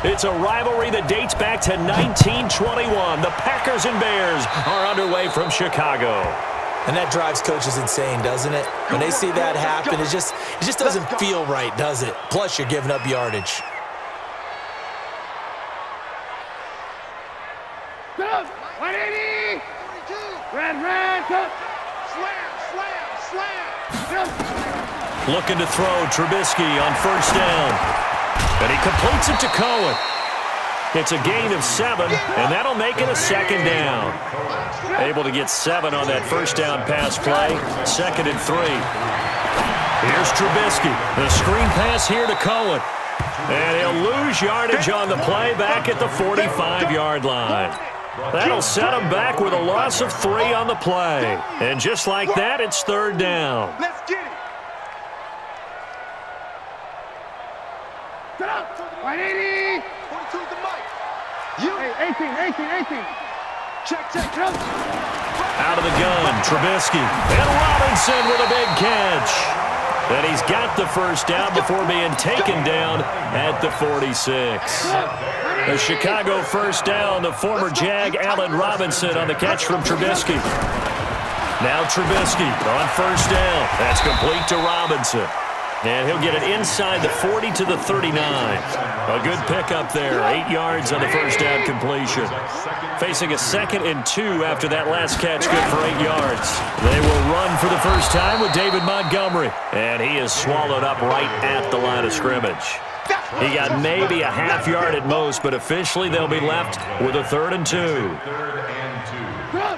It's a rivalry that dates back to 1921. The Packers and Bears are underway from Chicago. And that drives coaches insane, doesn't it? When they see that happen, it just doesn't feel right, does it? Plus, you're giving up yardage. Looking to throw Trubisky on first down. And he completes it to Cohen. It's a gain of 7, and that'll make it a second down. Able to get 7 on that first down pass play. 2nd and 3. Here's Trubisky. The screen pass here to Cohen. And he'll lose yardage on the play back at the 45-yard line. That'll set him back with a loss of 3 on the play. And just like that, it's 3rd down. Let's get it. 180. 42 the mic. You. 18. Check. Out of the gun, Trubisky. And Robinson with a big catch. And he's got the first down before being taken down at the 46. A Chicago first down to former Jag Allen Robinson on the catch from Trubisky. Now Trubisky on first down. That's complete to Robinson. And he'll get it inside the 40 to the 39. A good pickup there. 8 yards on the first down completion. Facing a 2nd and 2 after that last catch, good for 8 yards. They will run for the first time with David Montgomery. And he is swallowed up right at the line of scrimmage. He got maybe a half yard at most, but officially they'll be left with a 3rd and 2.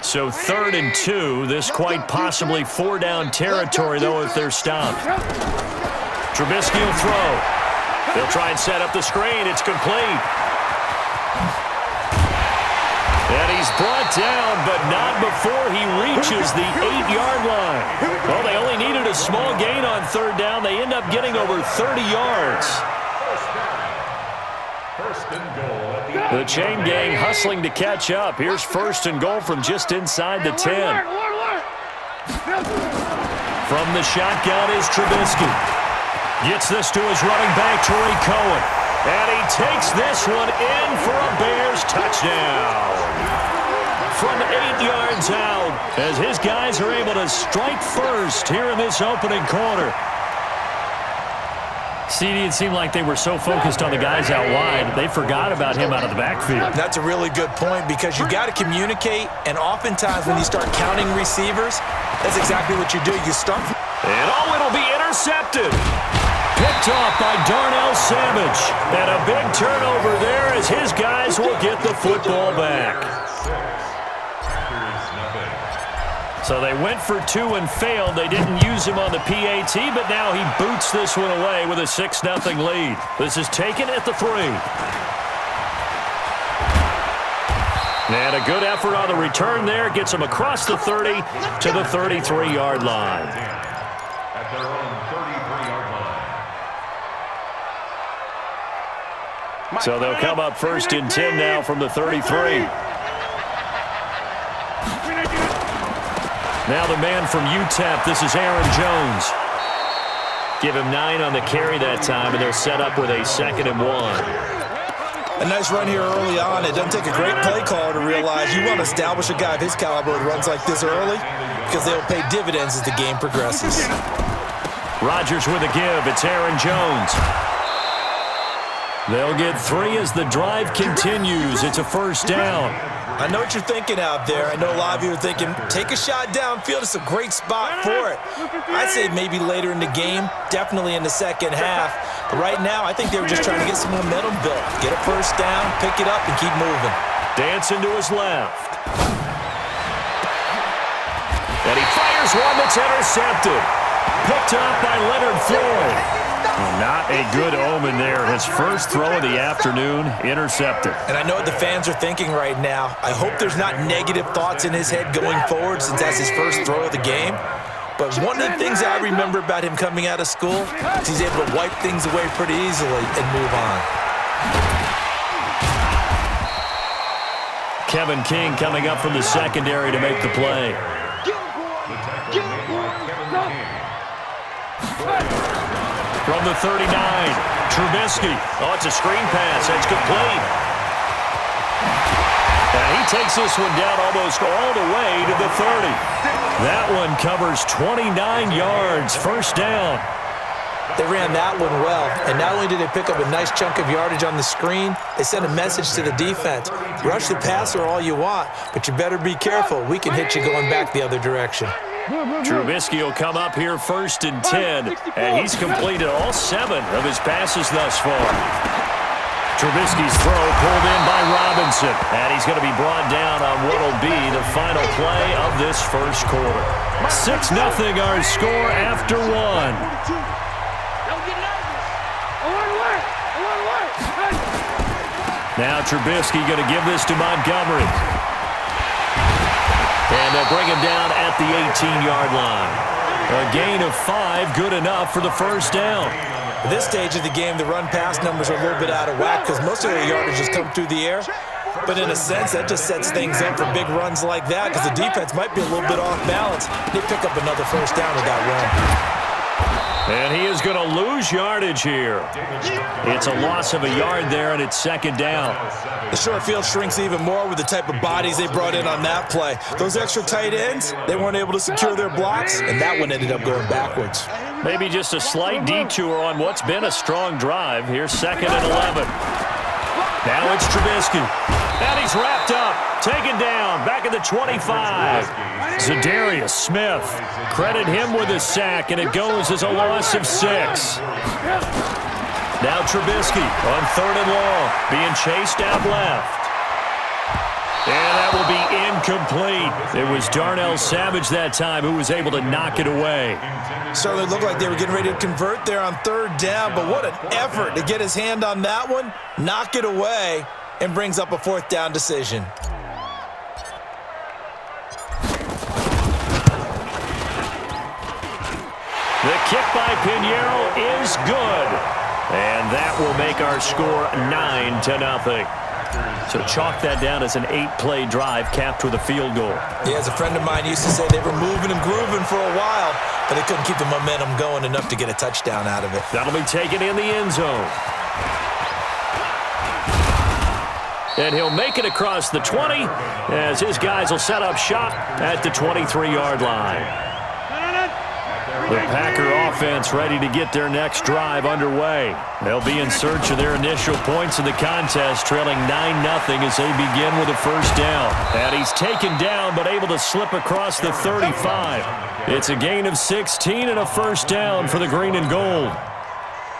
So 3rd and 2, this quite possibly 4-down territory, though, if they're stopped. Trubisky will throw. They'll try and set up the screen. It's complete. And he's brought down, but not before he reaches the 8-yard line. Well, they only needed a small gain on 3rd down. They end up getting over 30 yards. The chain gang hustling to catch up. Here's 1st and goal from just inside the 10. From the shotgun is Trubisky. Gets this to his running back, Tariq Cohen. And he takes this one in for a Bears touchdown. From 8 yards out, as his guys are able to strike first here in this opening quarter. CD, it seemed like they were so focused on the guys out wide, they forgot about him out of the backfield. That's a really good point because you got to communicate, and oftentimes when you start counting receivers, that's exactly what you do. You start. And it'll be intercepted. Picked off by Darnell Savage. And a big turnover there as his guys will get the football back. So they went for 2 and failed. They didn't use him on the PAT, but now he boots this one away with a 6-0 lead. This is taken at the 3. And a good effort on the return there. Gets him across the 30 to the 33-yard line. At their own 33-yard line. So they'll come up 1st and 10 now from the 33. Now the man from UTEP, this is Aaron Jones. Give him 9 on the carry that time, and they'll set up with a 2nd and 1. A nice run here early on. It doesn't take a great play caller to realize you want to establish a guy of his caliber who runs like this early because they'll pay dividends as the game progresses. Rodgers with a give. It's Aaron Jones. They'll get 3 as the drive continues. It's a first down. I know what you're thinking out there. I know a lot of you are thinking, take a shot downfield. It's a great spot for it. I'd say maybe later in the game, definitely in the second half. But right now, I think they were just trying to get some momentum built. Get a first down, pick it up, and keep moving. Dancing to his left. And he fires one that's intercepted. Picked up by Leonard Floyd. Not a good omen there. His first throw of the afternoon, intercepted. And I know what the fans are thinking right now. I hope there's not negative thoughts in his head going forward since that's his first throw of the game. But one of the things I remember about him coming out of school is he's able to wipe things away pretty easily and move on. Kevin King coming up from the secondary to make the play. From the 39, Trubisky. Oh, it's a screen pass. That's complete. And he takes this one down almost all the way to the 30. That one covers 29 yards. First down. They ran that one well, and not only did they pick up a nice chunk of yardage on the screen, they sent a message to the defense. Rush the passer all you want, but you better be careful. We can hit you going back the other direction. Trubisky will come up here 1st and 10, and he's completed all 7 of his passes thus far. Trubisky's throw pulled in by Robinson, and he's going to be brought down on what will be the final play of this first quarter. 6-0 our score after 1. Now Trubisky going to give this to Montgomery. And they'll bring him down at the 18-yard line. A gain of 5, good enough for the first down. At this stage of the game, the run-pass numbers are a little bit out of whack because most of their yardage has come through the air. But in a sense, that just sets things up for big runs like that because the defense might be a little bit off balance. They pick up another first down with that run. And he is going to lose yardage here. It's a loss of a yard there, and it's 2nd down. The short field shrinks even more with the type of bodies they brought in on that play. Those extra tight ends, they weren't able to secure their blocks, and that one ended up going backwards. Maybe just a slight detour on what's been a strong drive. Here's 2nd and 11. Now it's Trubisky. And he's wrapped up. Taken down. Back at the 25. Zadarius Smith. Credit him with a sack, and it goes as a loss of 6. Now Trubisky on 3rd and long. Being chased out left. And that will be incomplete. It was Darnell Savage that time who was able to knock it away. Certainly looked like they were getting ready to convert there on 3rd down, but what an effort to get his hand on that one, knock it away, and brings up a 4th down decision. The kick by Pinheiro is good. And that will make our score 9-0. So chalk that down as an 8-play drive capped with a field goal. Yeah, as a friend of mine used to say, they were moving and grooving for a while, but they couldn't keep the momentum going enough to get a touchdown out of it. That'll be taken in the end zone. And he'll make it across the 20 as his guys will set up shop at the 23-yard line. The Packer offense ready to get their next drive underway. They'll be in search of their initial points in the contest, trailing 9-0 as they begin with a first down. And he's taken down but able to slip across the 35. It's a gain of 16 and a first down for the green and gold.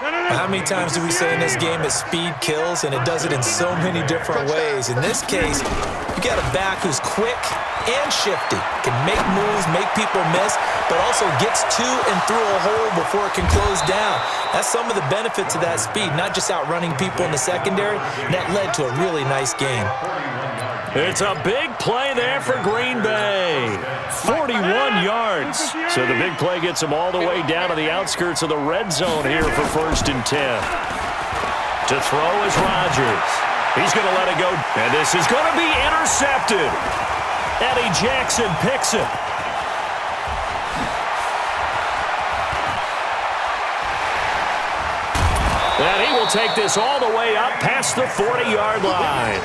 How many times do we say in this game that speed kills, and it does it in so many different ways? In this case, you got a back who's quick and shifty, can make moves, make people miss, but also gets to and through a hole before it can close down. That's some of the benefits of that speed, not just outrunning people in the secondary. That led to a really nice game. It's a big play there for Green Bay. 41 yards. So the big play gets them all the way down to the outskirts of the red zone here for 1st and 10. To throw is Rodgers. He's going to let it go. And this is going to be intercepted. Eddie Jackson picks it. And he will take this all the way up past the 40-yard line.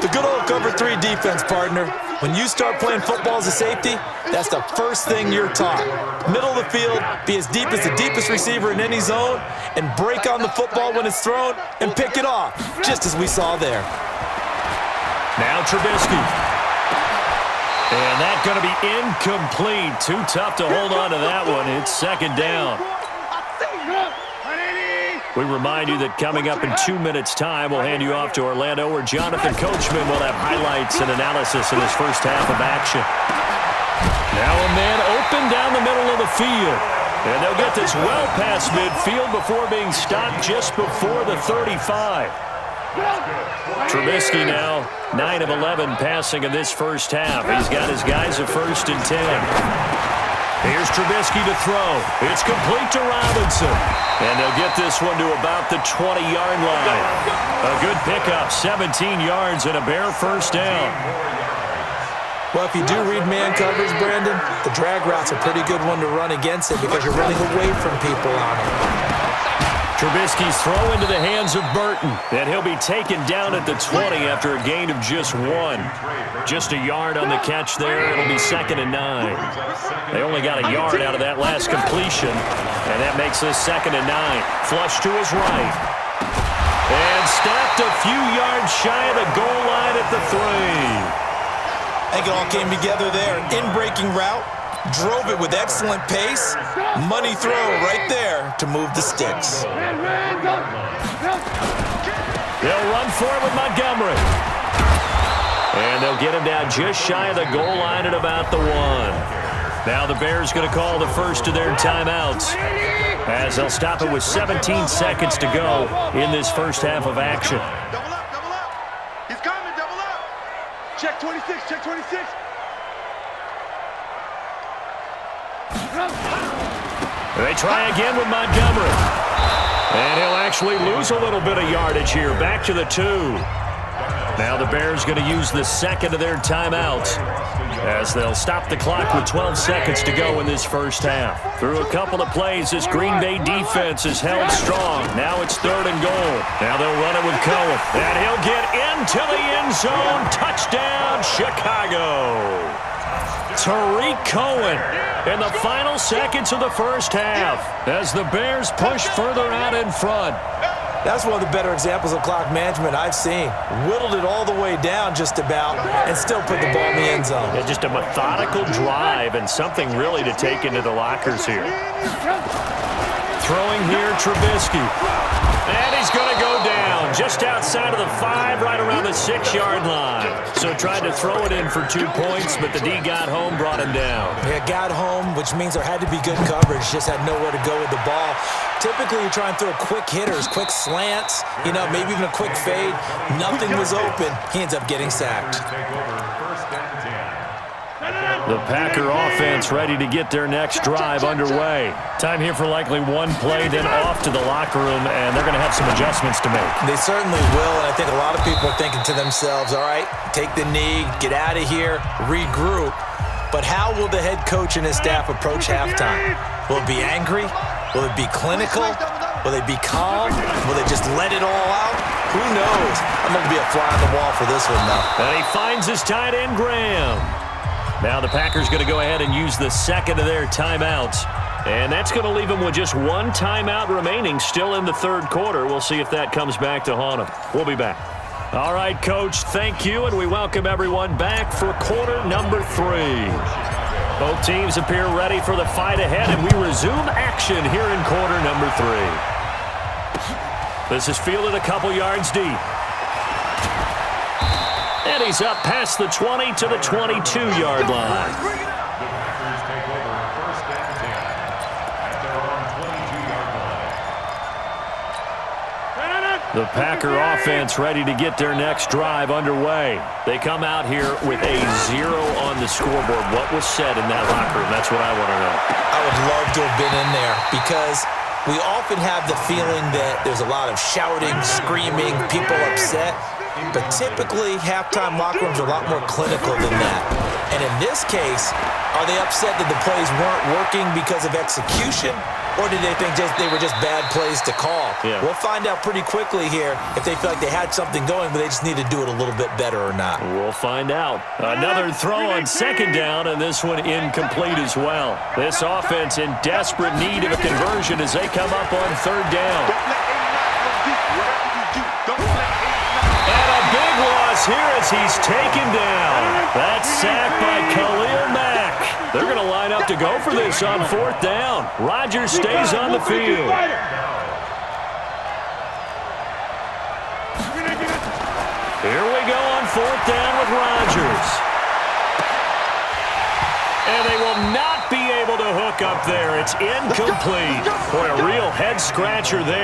The good old cover 3 defense, partner. When you start playing football as a safety, that's the first thing you're taught. Middle of the field, be as deep as the deepest receiver in any zone, and break on the football when it's thrown and pick it off, just as we saw there. Now Trubisky. And that's going to be incomplete. Too tough to hold on to that one. It's 2nd down. We remind you that coming up in 2 minutes' time, we'll hand you off to Orlando, where Jonathan Coachman will have highlights and analysis in his first half of action. Now a man open down the middle of the field. And they'll get this well past midfield before being stopped just before the 35. Trubisky now 9 of 11 passing in this first half. He's got his guys at 1st and 10. Here's Trubisky to throw. It's complete to Robinson. And they'll get this one to about the 20-yard line. A good pickup, 17 yards and a bare first down. Well, if you do read man coverage, Brandon, the drag route's a pretty good one to run against it because you're running away from people on it. Trubisky's throw into the hands of Burton, and he'll be taken down at the 20 after a gain of just 1. Just a yard on the catch there. It'll be 2nd and 9. They only got a yard out of that last completion, and that makes this 2nd and 9. Flush to his right. And stopped a few yards shy of the goal line at the 3. I think it all came together there. In-breaking route, drove it with excellent pace. Money throw right there to move the sticks. They'll run for it with Montgomery. And they'll get him down just shy of the goal line at about the 1. Now the Bears going to call the first of their timeouts, as they'll stop it with 17 seconds to go in this first half of action. Double up, double up. He's coming, double up. Check 26, check 26. They try again with Montgomery. And he'll actually lose a little bit of yardage here. Back to the 2. Now the Bears going to use the second of their timeouts, as they'll stop the clock with 12 seconds to go in this first half. Through a couple of plays, this Green Bay defense is held strong. Now it's 3rd and goal. Now they'll run it with Cohen. And he'll get into the end zone. Touchdown, Chicago. Tariq Cohen in the final seconds of the first half, as the Bears push further out in front. That's one of the better examples of clock management I've seen. Whittled it all the way down just about and still put the ball in the end zone. Yeah, just a methodical drive and something really to take into the lockers here. Throwing here, Trubisky. And he's going to go down just outside of the 5, right around the 6-yard line. So tried to throw it in for 2 points, but the D got home, brought him down. Yeah, got home, which means there had to be good coverage. Just had nowhere to go with the ball. Typically, you try and throw quick hitters, quick slants, maybe even a quick fade. Nothing was open. He ends up getting sacked. The Packer offense ready to get their next drive underway. Time here for likely one play, then off to the locker room, and they're going to have some adjustments to make. They certainly will, and I think a lot of people are thinking to themselves, all right, take the knee, get out of here, regroup. But how will the head coach and his staff approach halftime? Will it be angry? Will it be clinical? Will they be calm? Will they just let it all out? Who knows? I'm going to be a fly on the wall for this one, though. And he finds his tight end, Graham. Now the Packers going to go ahead and use the second of their timeouts. And that's going to leave them with just one timeout remaining still in the 3rd quarter. We'll see if that comes back to haunt them. We'll be back. All right, Coach, thank you, and we welcome everyone back for quarter number 3. Both teams appear ready for the fight ahead, and we resume action here in quarter number 3. This is fielded a couple yards deep. And he's up past the 20 to the 22-yard line. The Packer offense ready to get their next drive underway. They come out here with a 0 on the scoreboard. What was said in that locker room? That's what I want to know. I would love to have been in there, because we often have the feeling that there's a lot of shouting, screaming, people upset. But typically, halftime locker rooms are a lot more clinical than that. And in this case, are they upset that the plays weren't working because of execution? Or did they think they were just bad plays to call? Yeah. We'll find out pretty quickly here if they feel like they had something going, but they just need to do it a little bit better or not. We'll find out. Another throw on 2nd down, and this one incomplete as well. This offense in desperate need of a conversion as they come up on 3rd down. And a big loss here as he's taken down. That's sacked by Khalil Mack. They're going to line up to go for this on 4th down. Rodgers stays on the field. Here we go on 4th down with Rodgers. And they will not be able to hook up there. It's incomplete. Boy, a real head-scratcher there.